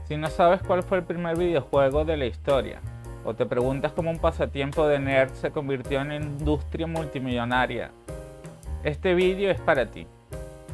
Si no sabes cuál fue el primer videojuego de la historia, o te preguntas cómo un pasatiempo de nerd se convirtió en industria multimillonaria, este vídeo es para ti.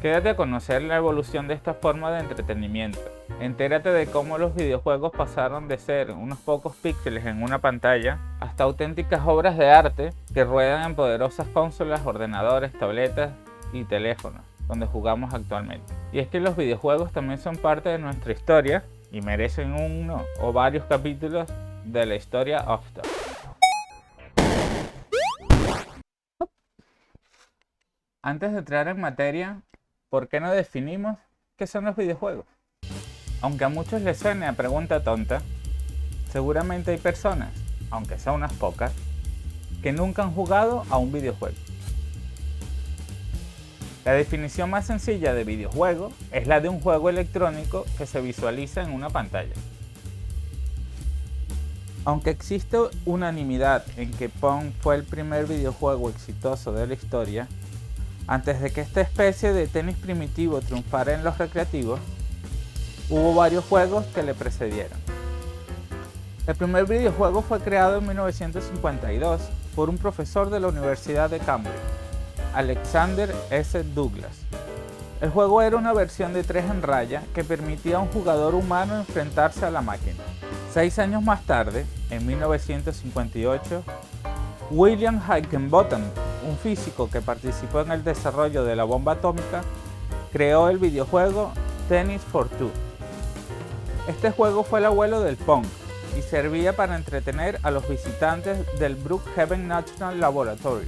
Quédate a conocer la evolución de esta forma de entretenimiento. Entérate de cómo los videojuegos pasaron de ser unos pocos píxeles en una pantalla hasta auténticas obras de arte que ruedan en poderosas consolas, ordenadores, tabletas y teléfonos, donde jugamos actualmente. Y es que los videojuegos también son parte de nuestra historia y merecen uno o varios capítulos de la historia After. Antes de entrar en materia, ¿por qué no definimos qué son los videojuegos? Aunque a muchos les suene a pregunta tonta, seguramente hay personas, aunque sean unas pocas, que nunca han jugado a un videojuego. La definición más sencilla de videojuego es la de un juego electrónico que se visualiza en una pantalla. Aunque existe unanimidad en que Pong fue el primer videojuego exitoso de la historia, antes de que esta especie de tenis primitivo triunfara en los recreativos, hubo varios juegos que le precedieron. El primer videojuego fue creado en 1952 por un profesor de la Universidad de Cambridge, Alexander S. Douglas. El juego era una versión de 3 en raya que permitía a un jugador humano enfrentarse a la máquina. 6 años más tarde, en 1958, William Higginbotham, un físico que participó en el desarrollo de la bomba atómica, creó el videojuego Tennis for Two. Este juego fue el abuelo del Pong y servía para entretener a los visitantes del Brookhaven National Laboratory,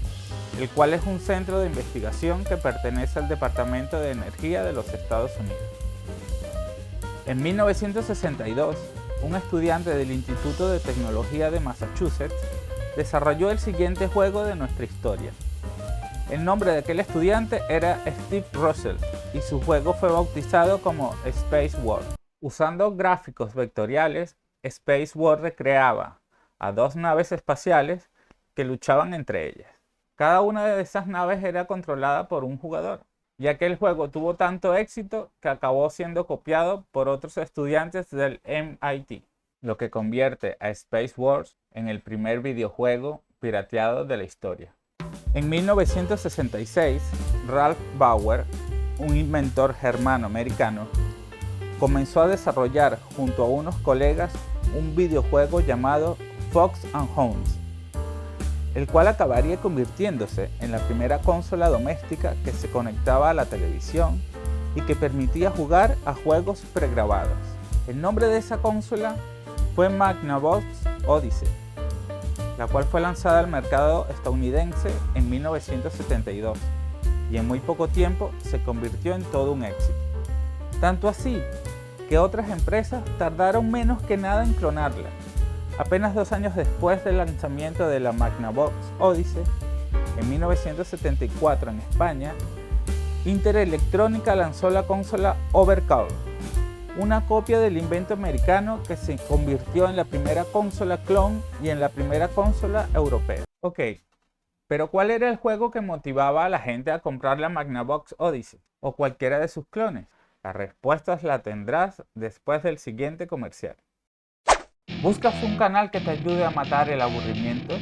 el cual es un centro de investigación que pertenece al Departamento de Energía de los Estados Unidos. En 1962, un estudiante del Instituto de Tecnología de Massachusetts desarrolló el siguiente juego de nuestra historia. El nombre de aquel estudiante era Steve Russell y su juego fue bautizado como Space War. Usando gráficos vectoriales, Space War recreaba a 2 naves espaciales que luchaban entre ellas. Cada una de esas naves era controlada por un jugador, ya que el juego tuvo tanto éxito que acabó siendo copiado por otros estudiantes del MIT, lo que convierte a Space Wars en el primer videojuego pirateado de la historia. En 1966, Ralph Bauer, un inventor germano-americano, comenzó a desarrollar junto a unos colegas un videojuego llamado Fox and Hounds, el cual acabaría convirtiéndose en la primera consola doméstica que se conectaba a la televisión y que permitía jugar a juegos pregrabados. El nombre de esa consola fue Magnavox Odyssey, la cual fue lanzada al mercado estadounidense en 1972 y en muy poco tiempo se convirtió en todo un éxito. Tanto así que otras empresas tardaron menos que nada en clonarla. Apenas 2 años después del lanzamiento de la Magnavox Odyssey, en 1974 en España, Interelectrónica lanzó la consola Overclock, una copia del invento americano que se convirtió en la primera consola clon y en la primera consola europea. Ok, pero ¿cuál era el juego que motivaba a la gente a comprar la Magnavox Odyssey o cualquiera de sus clones? Las respuestas las tendrás después del siguiente comercial. ¿Buscas un canal que te ayude a matar el aburrimiento?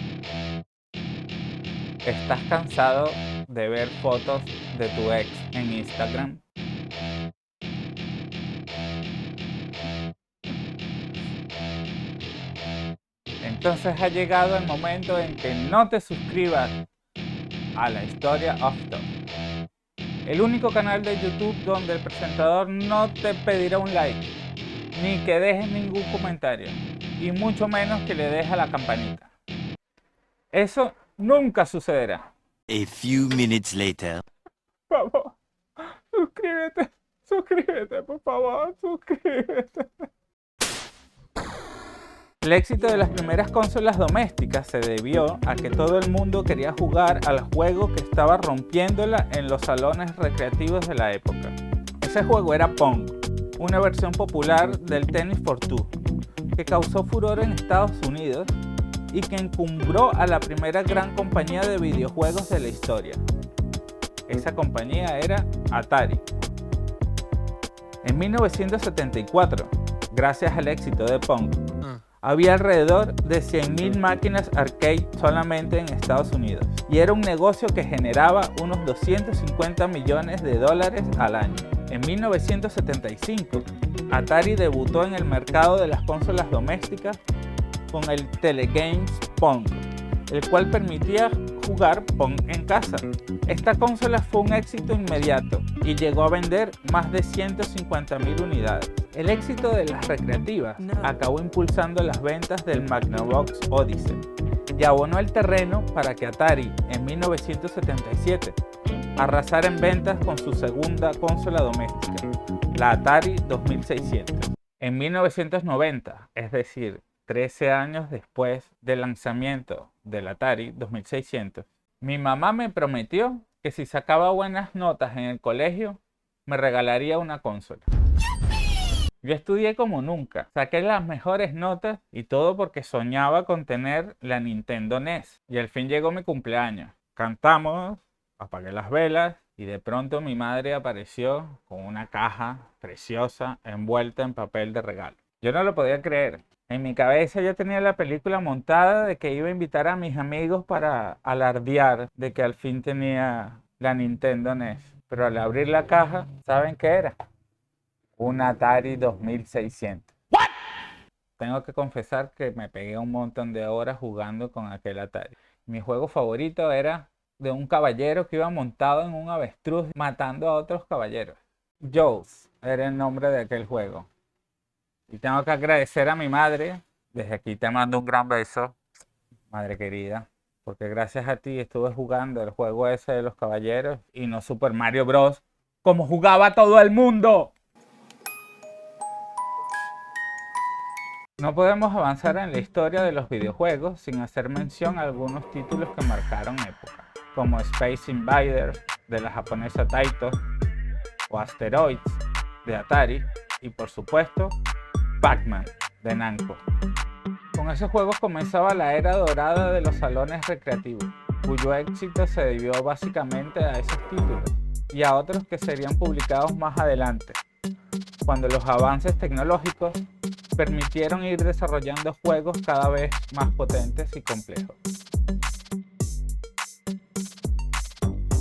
¿Estás cansado de ver fotos de tu ex en Instagram? Entonces ha llegado el momento en que no te suscribas a la historia After, el único canal de YouTube donde el presentador no te pedirá un like, ni que dejes ningún comentario, y mucho menos que le dejes a la campanita. Eso nunca sucederá. A few minutes later. Por favor, suscríbete, por favor, suscríbete. El éxito de las primeras consolas domésticas se debió a que todo el mundo quería jugar al juego que estaba rompiéndola en los salones recreativos de la época. Ese juego era Pong, una versión popular del Tennis for Two, que causó furor en Estados Unidos y que encumbró a la primera gran compañía de videojuegos de la historia. Esa compañía era Atari. En 1974, gracias al éxito de Pong, había alrededor de 100.000 máquinas arcade solamente en Estados Unidos y era un negocio que generaba unos 250 millones de dólares al año. En 1975, Atari debutó en el mercado de las consolas domésticas con el Telegames Pong, el cual permitía jugar Pong en casa. Esta consola fue un éxito inmediato y llegó a vender más de 150.000 unidades. El éxito de las recreativas acabó impulsando las ventas del Magnavox Odyssey y abonó el terreno para que Atari en 1977 arrasara en ventas con su segunda consola doméstica, la Atari 2600. En 1990, es decir, 13 años después del lanzamiento del Atari 2600, mi mamá me prometió que si sacaba buenas notas en el colegio, me regalaría una consola. Yo estudié como nunca, saqué las mejores notas y todo porque soñaba con tener la Nintendo NES. Y al fin llegó mi cumpleaños. Cantamos, apagué las velas y de pronto mi madre apareció con una caja preciosa envuelta en papel de regalo. Yo no lo podía creer. En mi cabeza ya tenía la película montada de que iba a invitar a mis amigos para alardear de que al fin tenía la Nintendo NES. Pero al abrir la caja, ¿saben qué era? Un Atari 2600. ¿What? Tengo que confesar que me pegué un montón de horas jugando con aquel Atari. Mi juego favorito era de un caballero que iba montado en un avestruz matando a otros caballeros. Jules era el nombre de aquel juego. Y tengo que agradecer a mi madre. Desde aquí te mando un gran beso, madre querida. Porque gracias a ti estuve jugando el juego ese de los caballeros y no Super Mario Bros. Como jugaba todo el mundo. No podemos avanzar en la historia de los videojuegos sin hacer mención a algunos títulos que marcaron época, como Space Invaders de la japonesa Taito o Asteroids de Atari y por supuesto Pac-Man de Namco. Con esos juegos comenzaba la era dorada de los salones recreativos, cuyo éxito se debió básicamente a esos títulos y a otros que serían publicados más adelante, cuando los avances tecnológicos permitieron ir desarrollando juegos cada vez más potentes y complejos.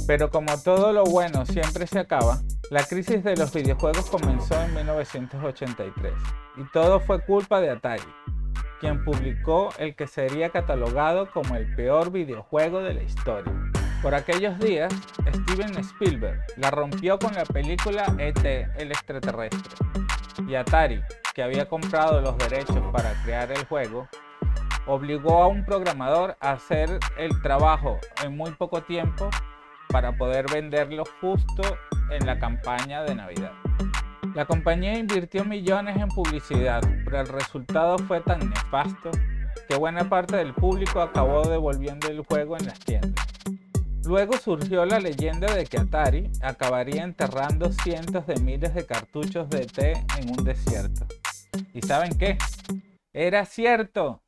Pero como todo lo bueno siempre se acaba, la crisis de los videojuegos comenzó en 1983 y todo fue culpa de Atari, quien publicó el que sería catalogado como el peor videojuego de la historia. Por aquellos días, Steven Spielberg la rompió con la película E.T. el extraterrestre, y Atari, que había comprado los derechos para crear el juego, obligó a un programador a hacer el trabajo en muy poco tiempo para poder venderlo justo en la campaña de Navidad. La compañía invirtió millones en publicidad, pero el resultado fue tan nefasto que buena parte del público acabó devolviendo el juego en las tiendas. Luego surgió la leyenda de que Atari acabaría enterrando cientos de miles de cartuchos de ET en un desierto. ¿Y saben qué? ¡Era cierto!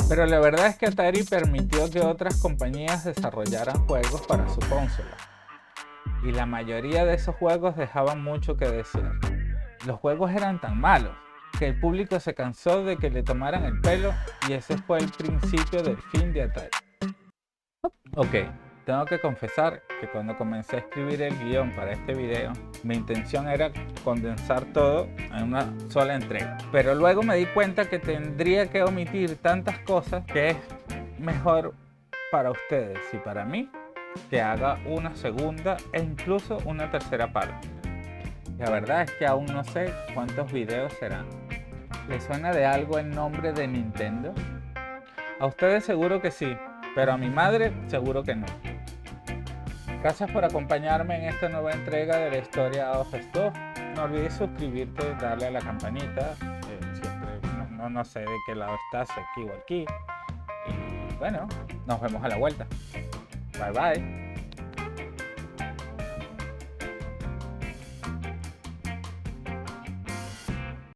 Pero la verdad es que Atari permitió que otras compañías desarrollaran juegos para su consola. Y la mayoría de esos juegos dejaban mucho que desear. Los juegos eran tan malos que el público se cansó de que le tomaran el pelo y ese fue el principio del fin de Atari. Ok, tengo que confesar que cuando comencé a escribir el guión para este video, mi intención era condensar todo en una sola entrega. Pero luego me di cuenta que tendría que omitir tantas cosas que es mejor para ustedes y para mí que haga una segunda e incluso una tercera parte. La verdad es que aún no sé cuántos videos serán. ¿Les suena de algo el nombre de Nintendo? A ustedes seguro que sí, pero a mi madre seguro que no. Gracias por acompañarme en esta nueva entrega de la historia of Stuff. No olvides suscribirte, darle a la campanita. Siempre no sé de qué lado estás, aquí o aquí. Y bueno, nos vemos a la vuelta. Bye bye.